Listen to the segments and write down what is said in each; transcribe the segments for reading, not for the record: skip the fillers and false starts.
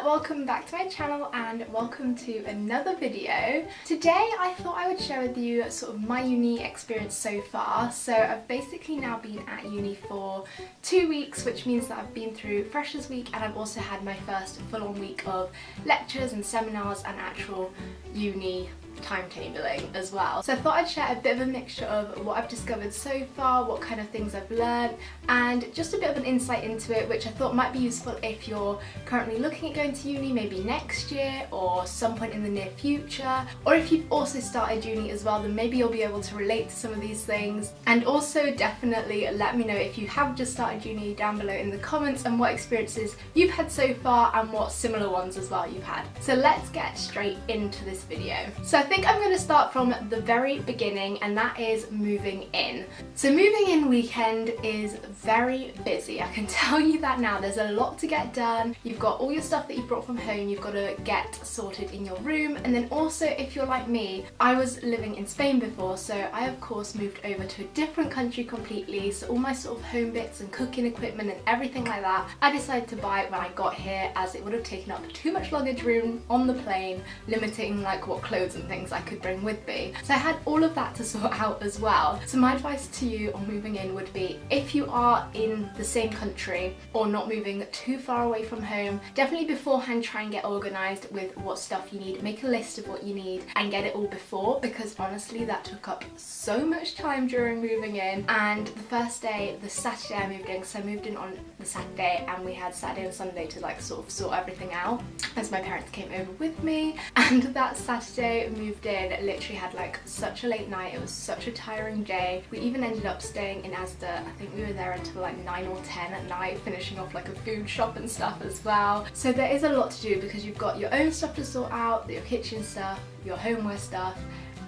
Hiya! Welcome back to my channel and welcome to another video. Today I thought I would share with you sort of my uni experience so far. So I've basically now been at uni for 2 weeks, which means that I've been through Freshers Week and I've also had my first full-on week of lectures and seminars and actual uni timetabling as well. So I thought I'd share a bit of a mixture of what I've discovered so far, what kind of things I've learned, and just a bit of an insight into it, which I thought might be useful if you're currently looking at going to uni maybe next year or some point in the near future, or if you've also started uni as well, then maybe you'll be able to relate to some of these things. And also definitely let me know if you have just started uni down below in the comments and what experiences you've had so far and what similar ones as well you've had. So let's get straight into this video. So I think I'm going to start from the very beginning, and that is moving in. So moving in weekend is very busy, I can tell you that now. There's a lot to get done. You've got all your stuff that you brought from home you've got to get sorted in your room, and then also if you're like me, I was living in Spain before, so I of course moved over to a different country completely, so all my sort of home bits and cooking equipment and everything like that I decided to buy when I got here, as it would have taken up too much luggage room on the plane, limiting like what clothes and things I could bring with me. So I had all of that to sort out as well. So my advice to you on moving in would be, if you are in the same country or not moving too far away from home, definitely beforehand try and get organised with what stuff you need. Make a list of what you need and get it all before, because honestly that took up so much time during moving in. And the first day, the Saturday I moved in, so I moved in on the Saturday and we had Saturday and Sunday to like sort of sort everything out as my parents came over with me. And that Saturday moved in, literally had like such a late night. It was such a tiring day. We even ended up staying in Asda. I think we were there until like 9 or 10 at night, finishing off like a food shop and stuff as well. So there is a lot to do because you've got your own stuff to sort out, your kitchen stuff, your homeware stuff,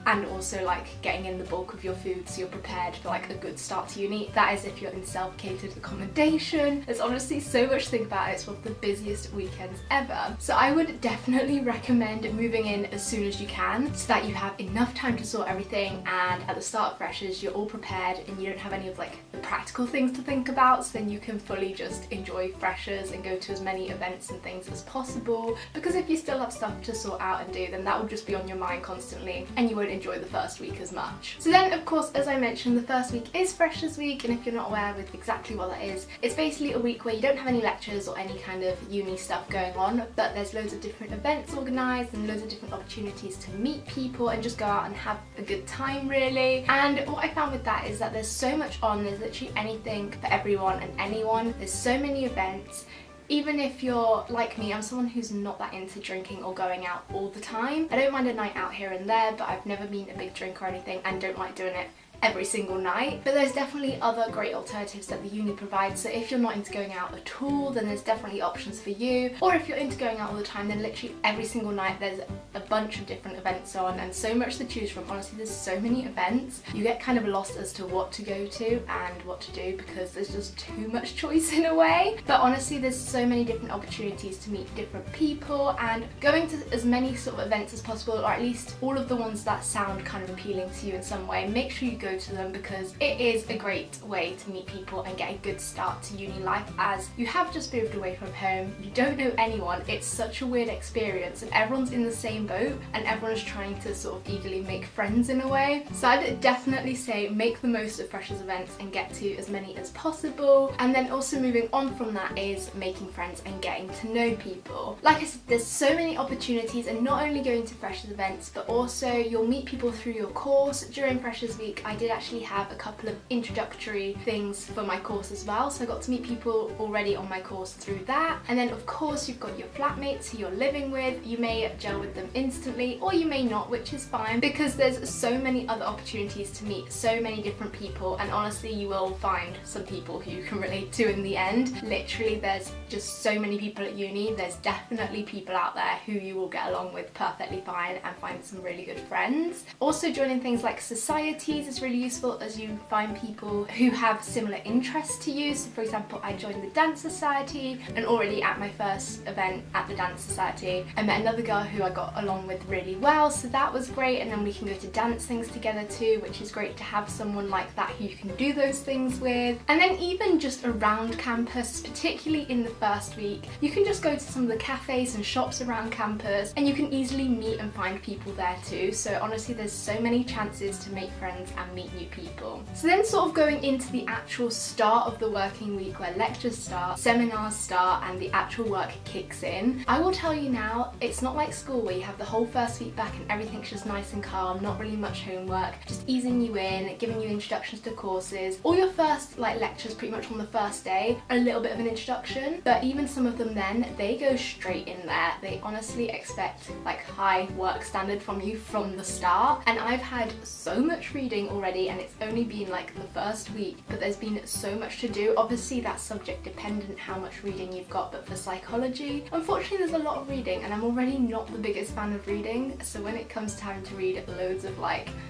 and also like getting in the bulk of your food so you're prepared for like a good start to uni. That is if you're in self-catered accommodation. There's honestly so much to think about. It's one of the busiest weekends ever. So I would definitely recommend moving in as soon as you can so that you have enough time to sort everything, and at the start of Freshers you're all prepared and you don't have any of like the practical things to think about, so then you can fully just enjoy Freshers and go to as many events and things as possible. Because if you still have stuff to sort out and do, then that will just be on your mind constantly and you won't enjoy the first week as much. So then of course, as I mentioned, the first week is Freshers Week, and if you're not aware with exactly what that is, it's basically a week where you don't have any lectures or any kind of uni stuff going on, but there's loads of different events organised and loads of different opportunities to meet people and just go out and have a good time really. And what I found with that is that there's so much on, there's literally anything for everyone and anyone. There's so many events. Even if you're like me, I'm someone who's not that into drinking or going out all the time. I don't mind a night out here and there, but I've never been a big drinker or anything and don't like doing it every single night. But there's definitely other great alternatives that the uni provides. So if you're not into going out at all, then there's definitely options for you. Or if you're into going out all the time, then literally every single night there's a bunch of different events on and so much to choose from. Honestly, there's so many events. You get kind of lost as to what to go to and what to do because there's just too much choice in a way. But honestly, there's so many different opportunities to meet different people, and going to as many sort of events as possible, or at least all of the ones that sound kind of appealing to you in some way, make sure you go to them, because it is a great way to meet people and get a good start to uni life, as you have just moved away from home, you don't know anyone. It's such a weird experience and everyone's in the same boat and everyone is trying to sort of eagerly make friends in a way. So I'd definitely say make the most of Freshers events and get to as many as possible. And then also moving on from that is making friends and getting to know people. Like I said, there's so many opportunities, and not only going to Freshers events, but also you'll meet people through your course. During Freshers Week I did actually have a couple of introductory things for my course as well, so I got to meet people already on my course through that. And then of course you've got your flatmates who you're living with. You may gel with them instantly or you may not, which is fine, because there's so many other opportunities to meet so many different people, and honestly you will find some people who you can relate to in the end. Literally there's just so many people at uni. There's definitely people out there who you will get along with perfectly fine and find some really good friends. Also joining things like societies is really useful as you find people who have similar interests to you. So for example, I joined the dance society, and already at my first event at the dance society I met another girl who I got along with really well, so that was great. And then we can go to dance things together too, which is great to have someone like that who you can do those things with. And then even just around campus, particularly in the first week, you can just go to some of the cafes and shops around campus and you can easily meet and find people there too. So honestly, there's so many chances to make friends and meet new people. So then sort of going into the actual start of the working week where lectures start, seminars start, and the actual work kicks in, I will tell you now, it's not like school where you have the whole first week back and everything's just nice and calm, not really much homework, just easing you in, giving you introductions to courses. All your first lectures pretty much on the first day are a little bit of an introduction, but even some of them then, they go straight in there. They honestly expect high work standard from you from the start. And I've had so much reading already, and it's only been the first week, but there's been so much to do. Obviously that's subject dependent how much reading you've got, but for psychology, unfortunately there's a lot of reading and I'm already not the biggest fan of reading. So when it comes time to read loads of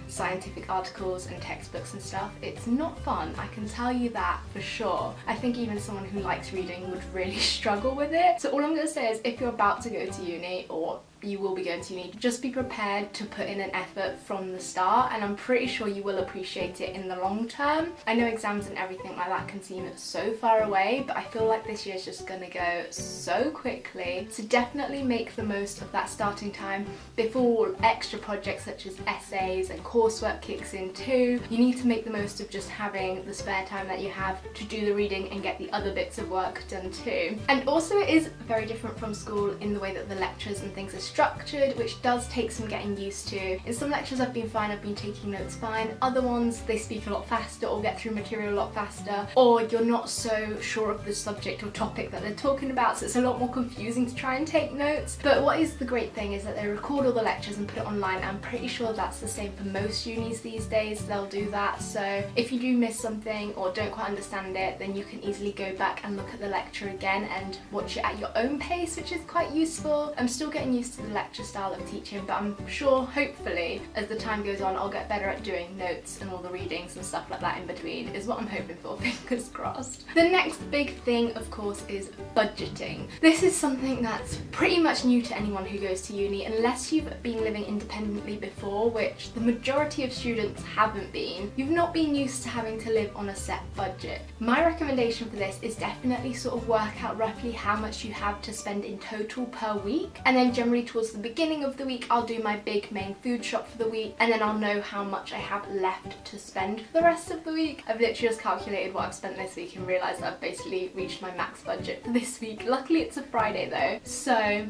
scientific articles and textbooks and stuff, it's not fun, I can tell you that for sure. I think even someone who likes reading would really struggle with it. So all I'm going to say is, if you're about to go to uni, or you will be going to uni, just be prepared to put in an effort from the start, and I'm pretty sure you will appreciate it in the long term. I know exams and everything like that can seem so far away, but I feel like this year's just gonna go so quickly, so definitely make the most of that starting time before extra projects such as essays and coursework kicks in too. You need to make the most of just having the spare time that you have to do the reading and get the other bits of work done too. And also it is very different from school in the way that the lectures and things are structured, which does take some getting used to. In some lectures I've been fine, I've been taking notes fine. Other ones, they speak a lot faster or get through material a lot faster, or you're not so sure of the subject or topic that they're talking about, so it's a lot more confusing to try and take notes. But what is the great thing is that they record all the lectures and put it online. I'm pretty sure that's the same for most unis these days, they'll do that. So if you do miss something or don't quite understand it, then you can easily go back and look at the lecture again and watch it at your own pace, which is quite useful. I'm still getting used to the lecture style of teaching, but I'm sure hopefully as the time goes on I'll get better at doing notes and all the readings and stuff like that in between, is what I'm hoping for, fingers crossed. The next big thing of course is budgeting. This is something that's pretty much new to anyone who goes to uni, unless you've been living independently before, which the majority of students haven't been. You've not been used to having to live on a set budget. My recommendation for this is definitely sort of work out roughly how much you have to spend in total per week, and then generally towards the beginning of the week I'll do my big main food shop for the week, and then I'll know how much I have left to spend for the rest of the week. I've literally just calculated what I've spent this week and realised that I've basically reached my max budget for this week. Luckily it's a Friday though, so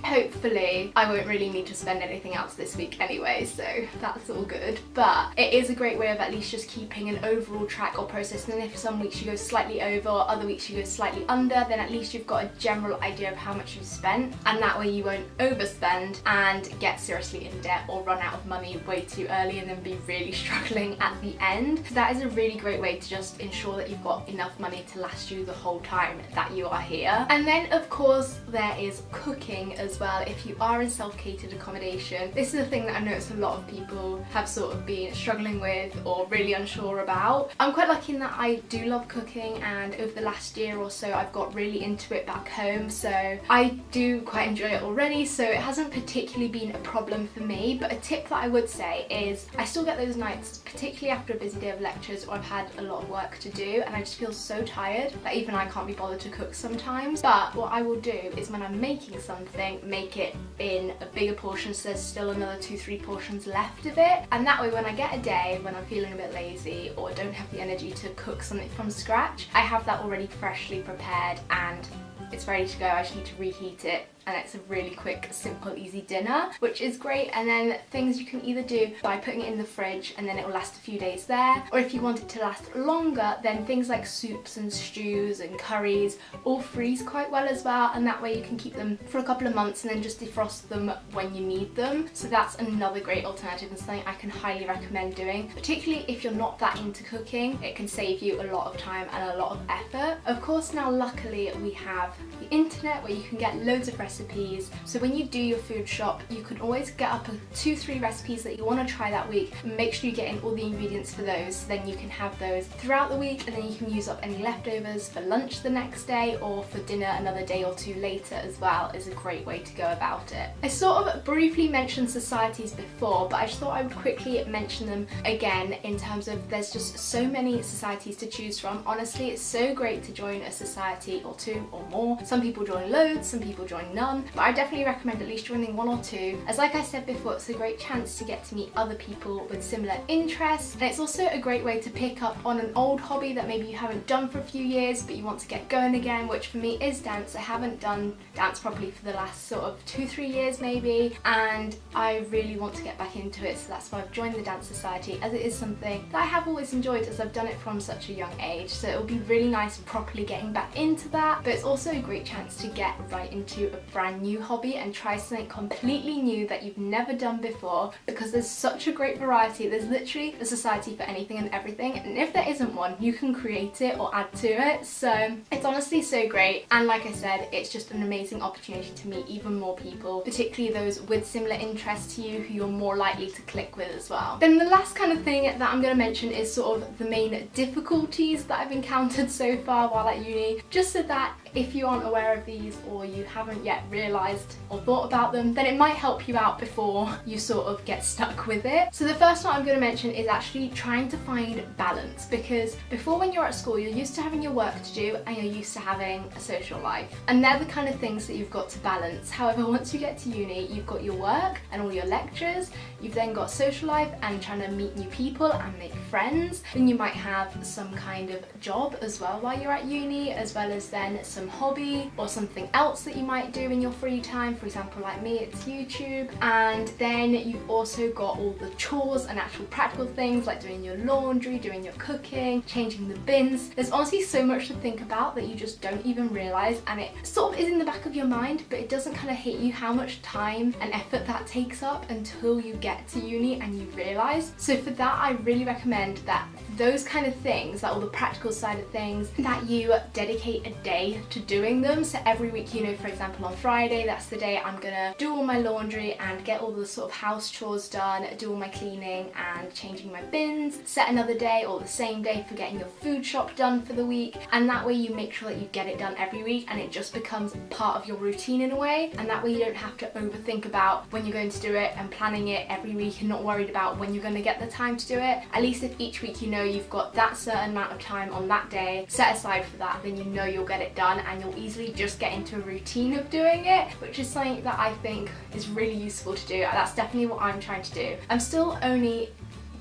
hopefully I won't really need to spend anything else this week anyway, so that's all good. But it is a great way of at least just keeping an overall track or process, and then if some weeks you go slightly over or other weeks you go slightly under, then at least you've got a general idea of how much you've spent, and that way you won't overspend and get seriously in debt or run out of money way too early and then be really struggling at the end. So that is a really great way to just ensure that you've got enough money to last you the whole time that you are here. And then of course there is cooking as well if you are in self-catered accommodation. This is a thing that I've noticed a lot of people have sort of been struggling with or really unsure about. I'm quite lucky in that I do love cooking, and over the last year or so I've got really into it back home, so I do quite enjoy it already, so it hasn't particularly been a problem for me. But a tip that I would say is I still get those nights, particularly after a busy day of lectures or I've had a lot of work to do and I just feel so tired that even I can't be bothered to cook sometimes. But what I will do is when I'm making something, make it in a bigger portion so there's still another 2-3 portions left of it, and that way when I get a day when I'm feeling a bit lazy or don't have the energy to cook something from scratch, I have that already freshly prepared and it's ready to go. I just need to reheat it and it's a really quick, simple, easy dinner, which is great. And then things you can either do by putting it in the fridge and then it will last a few days there, or if you want it to last longer, then things like soups and stews and curries all freeze quite well as well, and that way you can keep them for a couple of months and then just defrost them when you need them. So that's another great alternative and something I can highly recommend doing, particularly if you're not that into cooking. It can save you a lot of time and a lot of effort. Of course now luckily we have the internet where you can get loads of recipes recipes. So when you do your food shop, you can always get up 2-3 recipes that you want to try that week and make sure you get in all the ingredients for those, so then you can have those throughout the week, and then you can use up any leftovers for lunch the next day or for dinner another day or two later as well. Is a great way to go about it. I sort of briefly mentioned societies before, but I just thought I would quickly mention them again in terms of there's just so many societies to choose from. Honestly, it's so great to join a society or two or more. Some people join loads, some people join none, but I definitely recommend at least joining 1 or 2, as like I said before, it's a great chance to get to meet other people with similar interests, and it's also a great way to pick up on an old hobby that maybe you haven't done for a few years but you want to get going again, which for me is dance. I haven't done dance properly for the last sort of 2-3 years maybe, and I really want to get back into it, so that's why I've joined the Dance Society, as it is something that I have always enjoyed as I've done it from such a young age. So it'll be really nice properly getting back into that, but it's also a great chance to get right into a brand new hobby and try something completely new that you've never done before, because there's such a great variety. There's literally a society for anything and everything, and if there isn't one, you can create it or add to it. So it's honestly so great, and like I said, it's just an amazing opportunity to meet even more people, particularly those with similar interests to you who you're more likely to click with as well. Then the last kind of thing that I'm going to mention is sort of the main difficulties that I've encountered so far while at uni, just so that if you aren't aware of these or you haven't yet realised or thought about them, then it might help you out before you sort of get stuck with it. So the first one I'm going to mention is actually trying to find balance, because before, when you're at school, you're used to having your work to do and you're used to having a social life, and they're the kind of things that you've got to balance. However, once you get to uni, you've got your work and all your lectures, you've then got social life and trying to meet new people and make friends, then you might have some kind of job as well while you're at uni, as well as then some hobby or something else that you might do in your free time. For example, like me, it's YouTube. And then you've also got all the chores and actual practical things like doing your laundry, doing your cooking, changing the bins. There's honestly so much to think about that you just don't even realise, and it sort of is in the back of your mind, but it doesn't kind of hit you how much time and effort that takes up until you get to uni and you realise. So for that, I really recommend that those kind of things, like all the practical side of things, that you dedicate a day to doing them. So every week, you know, for example, on Friday, that's the day I'm gonna do all my laundry and get all the sort of house chores done, do all my cleaning and changing my bins. Set another day or the same day for getting your food shop done for the week, and that way you make sure that you get it done every week and it just becomes part of your routine in a way, and that way you don't have to overthink about when you're going to do it and planning it every week and not worried about when you're going to get the time to do it. At least if each week you know you've got that certain amount of time on that day set aside for that, then you know you'll get it done and you'll easily just get into a routine of doing it, which is something that I think is really useful to do. That's definitely what I'm trying to do. I'm still only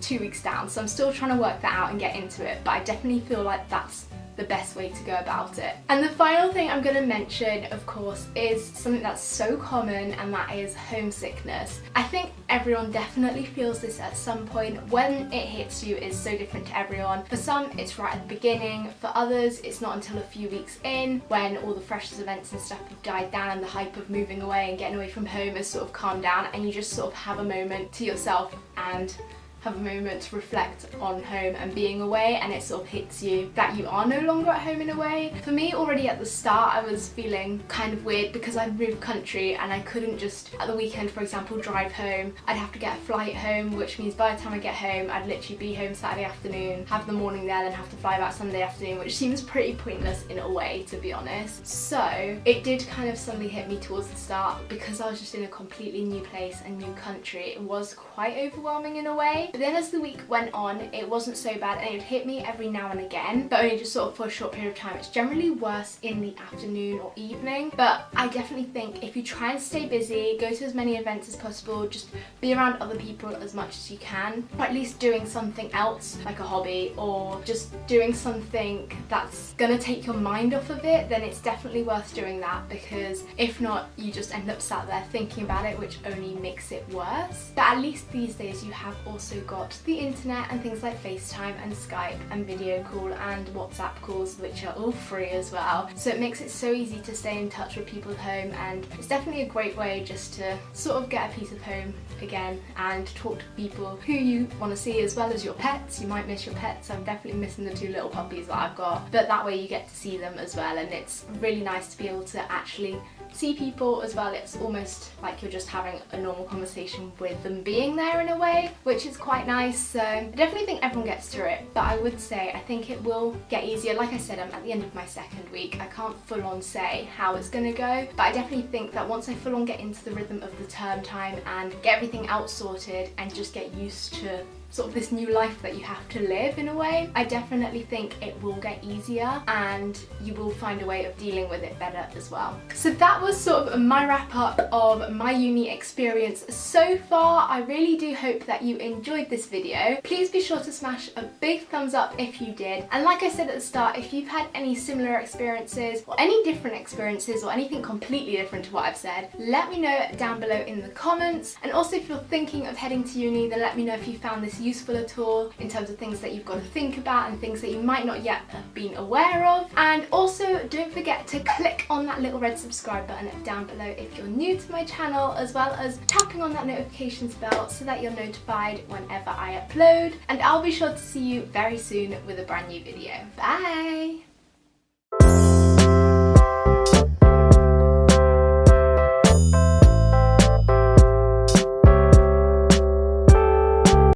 2 weeks down, so I'm still trying to work that out and get into it, but I definitely feel like that's the best way to go about it. And the final thing I'm going to mention, of course, is something that's so common, and that is homesickness. I think everyone definitely feels this at some point. When it hits you is so different to everyone. For some, it's right at the beginning. For others, it's not until a few weeks in, when all the freshers events and stuff have died down and the hype of moving away and getting away from home has sort of calmed down, and you just sort of have a moment to yourself and have a moment to reflect on home and being away, and it sort of hits you that you are no longer at home in a way. For me, already at the start, I was feeling kind of weird because I'd moved country and I couldn't just, at the weekend for example, drive home. I'd have to get a flight home, which means by the time I get home, I'd literally be home Saturday afternoon, have the morning there, then have to fly back Sunday afternoon, which seems pretty pointless in a way, to be honest. So it did kind of suddenly hit me towards the start, because I was just in a completely new place and new country. It was quite overwhelming in a way. But then as the week went on, it wasn't so bad, and it would hit me every now and again, but only just sort of for a short period of time. It's generally worse in the afternoon or evening, but I definitely think if you try and stay busy, go to as many events as possible, just be around other people as much as you can, or at least doing something else like a hobby, or just doing something that's gonna take your mind off of it, then it's definitely worth doing that, because if not, you just end up sat there thinking about it, which only makes it worse. But at least these days you have also also got the internet and things like FaceTime and Skype and video call and WhatsApp calls, which are all free as well. So it makes it so easy to stay in touch with people at home, and it's definitely a great way just to sort of get a piece of home again and talk to people who you want to see, as well as your pets. You might miss your pets. I'm definitely missing the 2 little puppies that I've got, but that way you get to see them as well, and it's really nice to be able to actually see people as well. It's almost like you're just having a normal conversation with them being there in a way, which is quite nice. So I definitely think everyone gets through it, but I would say I think it will get easier. Like I said, I'm at the end of my 2nd week. I can't full on say how it's gonna go, but I definitely think that once I full on get into the rhythm of the term time and get everything out sorted and just get used to sort of this new life that you have to live in a way, I definitely think it will get easier and you will find a way of dealing with it better as well. So that was sort of my wrap up of my uni experience so far. I really do hope that you enjoyed this video. Please be sure to smash a big thumbs up if you did, and like I said at the start, if you've had any similar experiences or any different experiences or anything completely different to what I've said, let me know down below in the comments. And also, if you're thinking of heading to uni, then let me know if you found this useful at all in terms of things that you've got to think about and things that you might not yet have been aware of. And also, don't forget to click on that little red subscribe button down below if you're new to my channel, as well as tapping on that notifications bell so that you're notified whenever I upload. And I'll be sure to see you very soon with a brand new video. Bye!